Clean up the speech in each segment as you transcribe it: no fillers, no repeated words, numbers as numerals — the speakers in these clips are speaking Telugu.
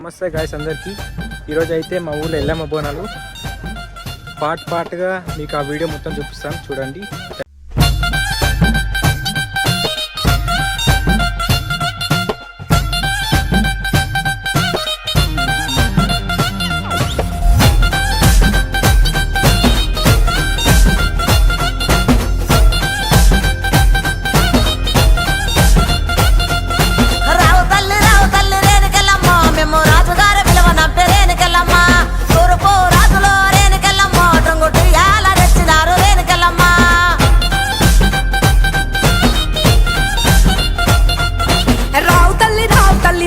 నమస్తే గాయ్స్ అందరికీ. ఈరోజు అయితే మా ఊళ్ళో ఎల్లమ్మ బోనాలు పార్ట్గా మీకు ఆ వీడియో మొత్తం చూపిస్తాను, చూడండి.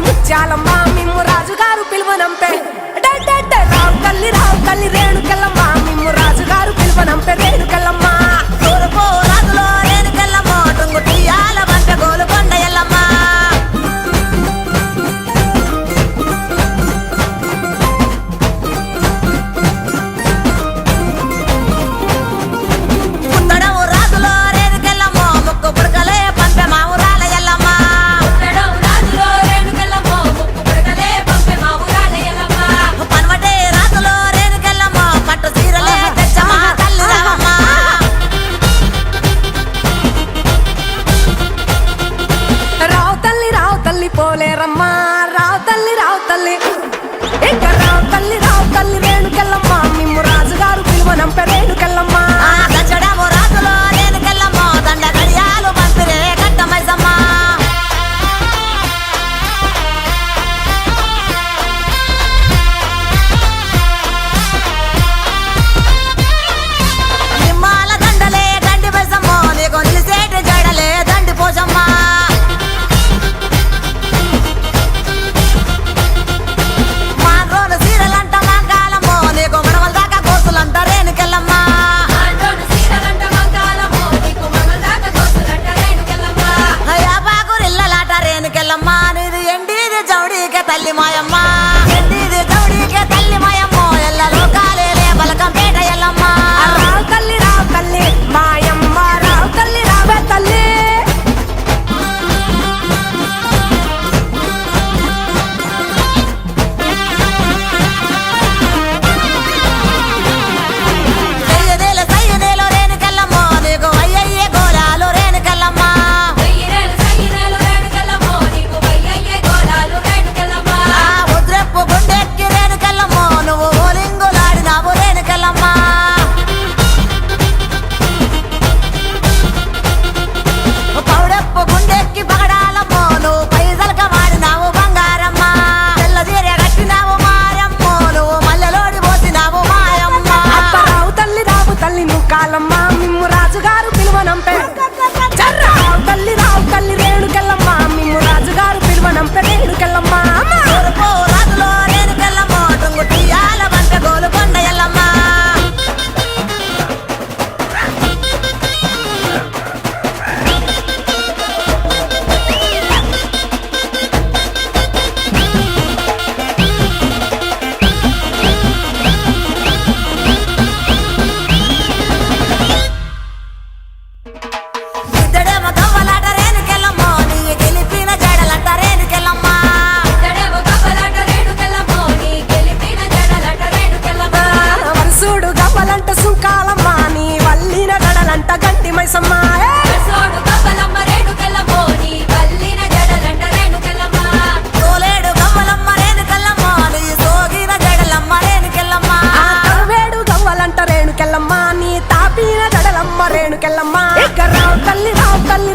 ముత్యాలమ్మా మిమ్ము రాజుగారు పిలువనంపే రావు తల్లి రేణుకెళ్ళమ్మ మిమ్ము రాజుగారు పిలువనంపే రేణుకెళ్ళమ్మ తూర్పు రాజులో రేణుకెళ్ళమ్మ టుంగు టీయాల బంట గోలు కొండ ఎల్లమ్మ పుత్తడము రాజులో రేణుకెళ్ళమ్మ ముక్కు పుడకలే పంపె మా ఊరాల ఎల్లమ్మ పోలేరమ్మా రావు తల్లి ఇంకా రావు తల్లి రేణుకెళ్ళమ్మ మిమ్ము రాజుగారు పిలువనంపే రేణుకెళ్ళమ్మ గజడము రాజులో రేణుకెళ్ళమ్మ దండ గడియాలు పంపిరే కట్టమైసమ్మ నిమ్మాల దండలే దండి మైసమ్మ నీకు నిలిసేటి జడలే దండి పోజమ్మ తల్లి మాయమ్మ ఎండిది గౌడికే తల్లి మాయమ్మ ఎల్ల లోకాలేలే బలకంపేట ఎల్లమ్మ రావు తల్లి మాయమ్మ రావు తల్లి రావే తల్లి సయ్యదేలో రేణుకెళ్ళమ్మ నీకు అయ్యయ్యే గోలాలు రేణుకెళ్ళమ్మ గుండెక్కి రేణుకెళ్ళమ్మ నువ్వు ఓలింగులాడినావు రేణుకెళ్ళమ్మ పౌడప్పు గుండెక్కి పగడాలమ్మ నువ్వు పైసలక వాడినావు బంగారమ్మ తెల్ల చీర కట్టినావు మాయమ్మ నువ్వు మల్లెలోడి పోసినావు మాయమ్మ రావు తల్లి నువ్వు కాలమ్మ మిమ్ము రాజుగారు పిలువనంపే రావు తల్లి రేణుకెళ్ళమ్మ మిమ్ము రాజుగారు పిలువనంపే రేణుకెళ్ళమ్మ రాజులో రేణుకెళ్ళమ్మ టుంగు టీయాల బంట గోలు కొండ ఎల్లమ్మ ఇద్దడేమో గవ్వలాట రేణుకెళ్ళమ్మ నీ గెలిపిన జడలంట రేణుకెళ్ళమ్మ వరుసూడు గవ్వలంట సుంకాలమ్మ నీ వల్లిన గడలంట గంటి మైసమ్మ తోలేడు గవ్వలమ్మ రేణుకెళ్ళమ్మ నీ సోగిన జడలమ్మ రేణుకెళ్ళమ్మ వేడు గవ్వలంట రేణుకెళ్ళమ్మ నీ తాపిన జడలమ్మ రేణుకెళ్ళమ్మ రావు తల్లి